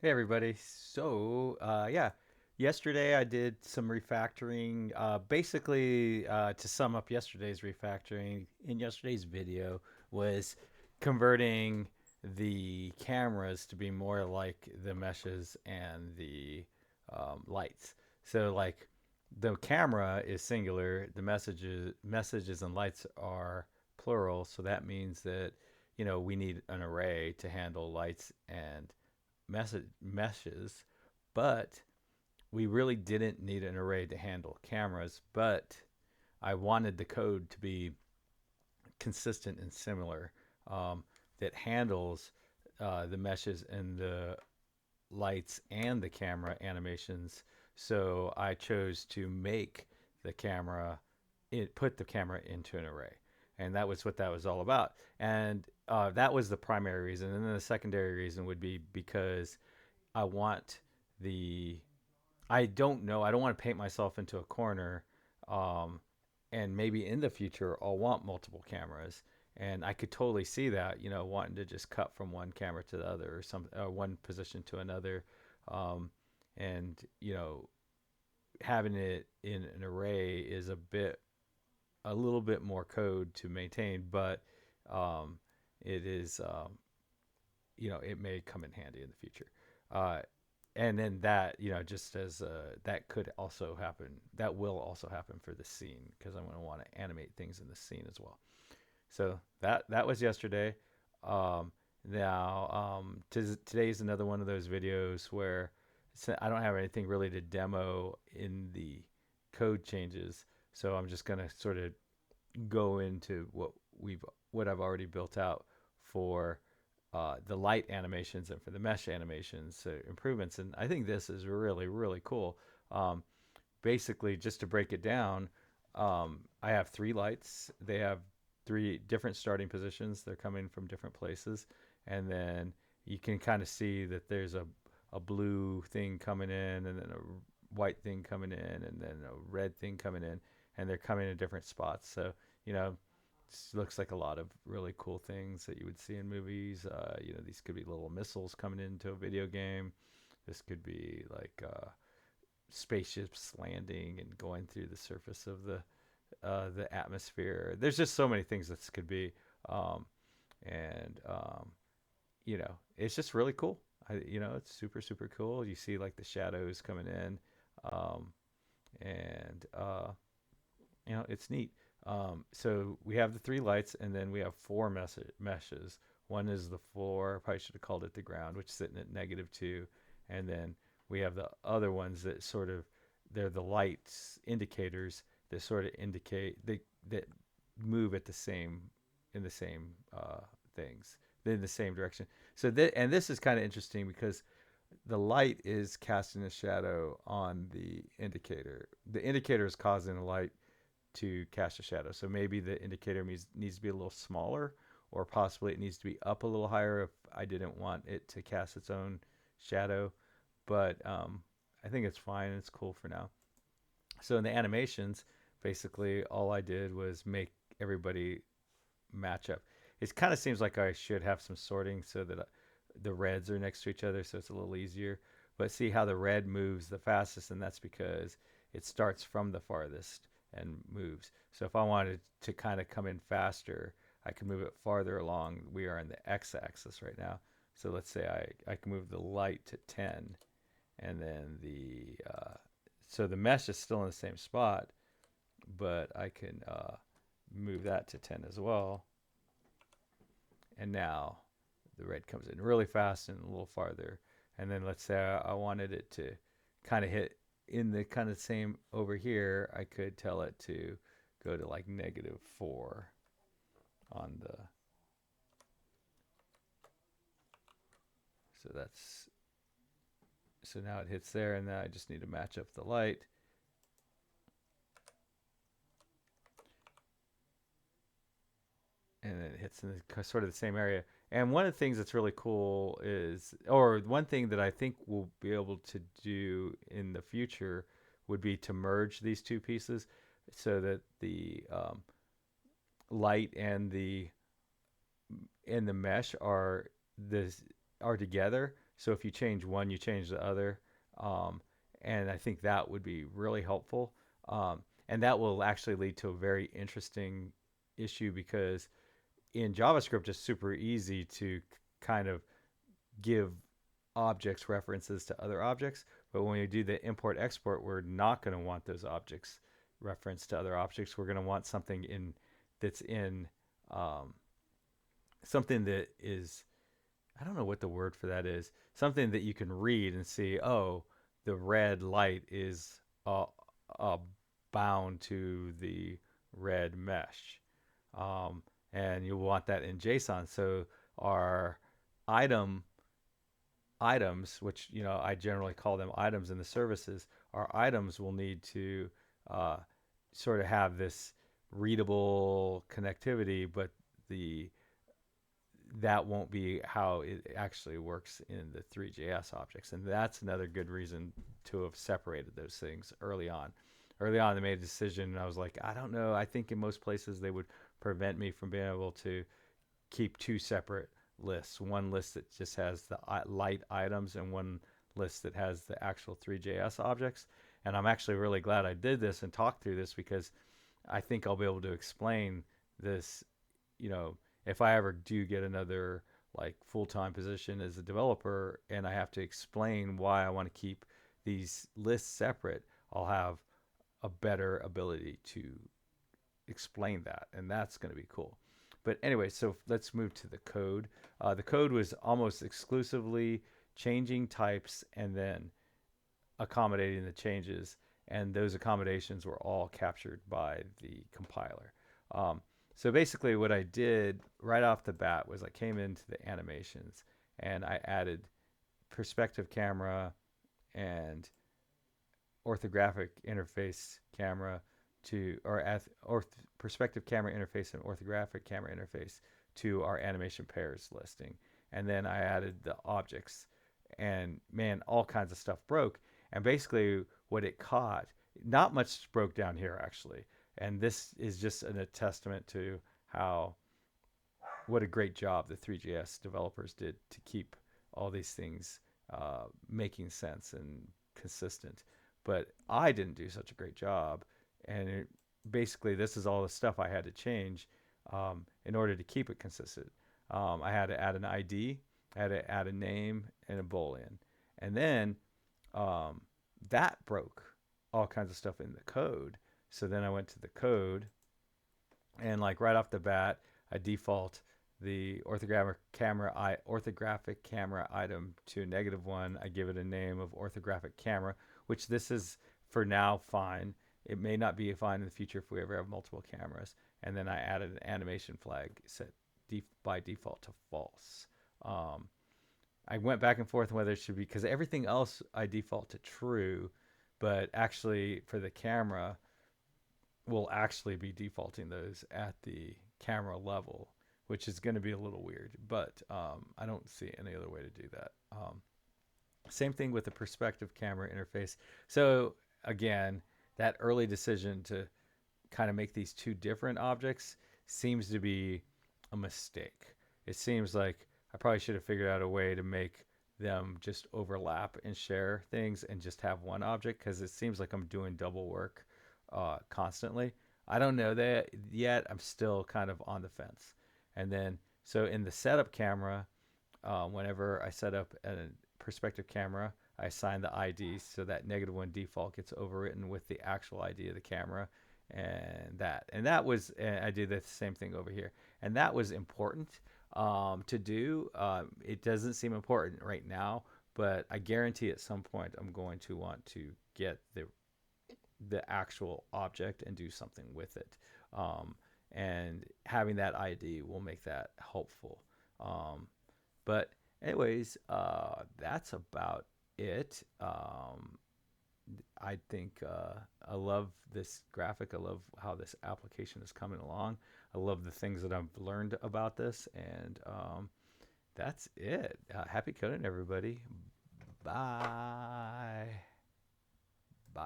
Hey everybody. Yeah, yesterday I did some refactoring. Basically, to sum up yesterday's refactoring in yesterday's video was converting the cameras to be more like the meshes and the lights. So like the camera is singular, the messages and lights are plural. So that means that we need an array to handle lights and meshes, but we really didn't need an array to handle cameras. But I wanted the code to be consistent and similar, that handles the meshes and the lights and the camera animations. So I chose to make the camera, put the camera into an array. And that was what that was all about. And that was the primary reason. And then the secondary reason would be because I want the I don't know. I don't want to paint myself into a corner. Um, and maybe in the future, I'll want multiple cameras. And I could totally see that, wanting to just cut from one camera to the other or one position to another. Um, and, having it in an array is a little bit more code to maintain, but um, it is, it may come in handy in the future. Uh, and then that, just as that could also happen, that will also happen for the scene because I'm going to want to animate things in the scene as well. So that was yesterday. Um, Today's another one of those videos where I don't have anything really to demo in the code changes. So I'm just going to sort of go into what I've already built out for the light animations and for the mesh animations, so improvements. And I think this is really really cool. Um, Basically, just to break it down, I have three lights. They have three different starting positions. They're coming from different places, and then you can kind of see that there's a blue thing coming in, and then a white thing coming in, and then a red thing coming in, and they're coming in different spots. So you know, it looks like a lot of really cool things that you would see in movies. These could be little missiles coming into a video game. This could be like spaceships landing and going through the surface of the atmosphere. There's just so many things this could be, um, and it's just really cool. It's super super cool. You see like the shadows coming in, um, and it's neat. So we have the three lights, and then we have four meshes. One is the floor. Probably should have called it the ground, which is sitting at -2, and then we have the other ones that sort of they're the lights indicators that sort of indicate that move at the same in the same things in the same direction. And this is kind of interesting because the light is casting a shadow on the indicator. The indicator is causing the light to cast a shadow. So maybe the indicator needs to be a little smaller, or possibly it needs to be up a little higher if I didn't want it to cast its own shadow. But I think it's fine. It's cool for now. So in the animations, basically all I did was make everybody match up. It kind of seems like I should have some sorting so that the reds are next to each other, so it's a little easier. But see how the red moves the fastest, and that's because it starts from the farthest and moves. So if I wanted to kind of come in faster, I can move it farther along. We are in the x-axis right now. So let's say I can move the light to 10, and then so the mesh is still in the same spot, but I can move that to 10 as well. And now the red comes in really fast and a little farther. And then let's say I wanted it to kind of hit in the kind of same over here. I could tell it to go to like -4 on the. So that's so now it hits there, and then I just need to match up the light. And it hits in sort of the same area. And one of the things that's really cool is, or one thing that I think we'll be able to do in the future would be to merge these two pieces so that the light and the mesh are this are together. So if you change one, you change the other. Um, and I think that would be really helpful. And that will actually lead to a very interesting issue because in JavaScript, it's super easy to kind of give objects references to other objects. But when we do the import export, we're not going to want those objects referenced to other objects. We're going to want something in that's in um, something that is, I don't know what the word for that is. Something that you can read and see. Oh, the red light is uh, bound to the red mesh, um, and you want that in JSON. So our item items, which I generally call them items in the services, our items will need to uh, sort of have this readable connectivity, but the that won't be how it actually works in the Three.js objects. And that's another good reason to have separated those things early on. Early on, they made a decision, and I was like, I don't know. I think in most places they would prevent me from being able to keep two separate lists. One list that just has the light items, and one list that has the actual Three.js objects. And I'm actually really glad I did this and talked through this because I think I'll be able to explain this, you know, if I ever do get another like full-time position as a developer and I have to explain why I want to keep these lists separate, I'll have a better ability to explain that, and that's going to be cool. But anyway, so let's move to the code. The code was almost exclusively changing types and then accommodating the changes, and those accommodations were all captured by the compiler. So basically what I did right off the bat was I came into the animations and I added perspective camera and orthographic interface camera or perspective camera interface and orthographic camera interface to our animation pairs listing. And then I added the objects, and man, all kinds of stuff broke. And basically what it caught, not much broke down here actually. And this is just a testament to how what a great job the Three.js developers did to keep all these things making sense and consistent. But I didn't do such a great job, and basically this is all the stuff I had to change in order to keep it consistent. I had to add an ID, I had to add a name and a boolean, and then that broke all kinds of stuff in the code. So then I went to the code, and like right off the bat, I default the orthographic camera item to -1. I give it a name of orthographic camera, which this is for now fine. It may not be fine in the future if we ever have multiple cameras. And then I added an animation flag set by default to false. I went back and forth on whether it should be, because everything else I default to true, but actually for the camera, we'll actually be defaulting those at the camera level, which is going to be a little weird, but I don't see any other way to do that. Same thing with the perspective camera interface. So again, that early decision to kind of make these two different objects seems to be a mistake. It seems like I probably should have figured out a way to make them just overlap and share things and just have one object, because it seems like I'm doing double work constantly. I don't know that yet. I'm still kind of on the fence. And then, so in the setup camera, whenever I set up a perspective camera, I assign the ID so that -1 default gets overwritten with the actual ID of the camera, and that was, and I did the same thing over here, and that was important to do. It doesn't seem important right now, but I guarantee at some point I'm going to want to get the actual object and do something with it. And having that ID will make that helpful. But anyways, that's about it. I think I love this graphic. I love how this application is coming along. I love the things that I've learned about this, and that's it. Happy coding, everybody. Bye.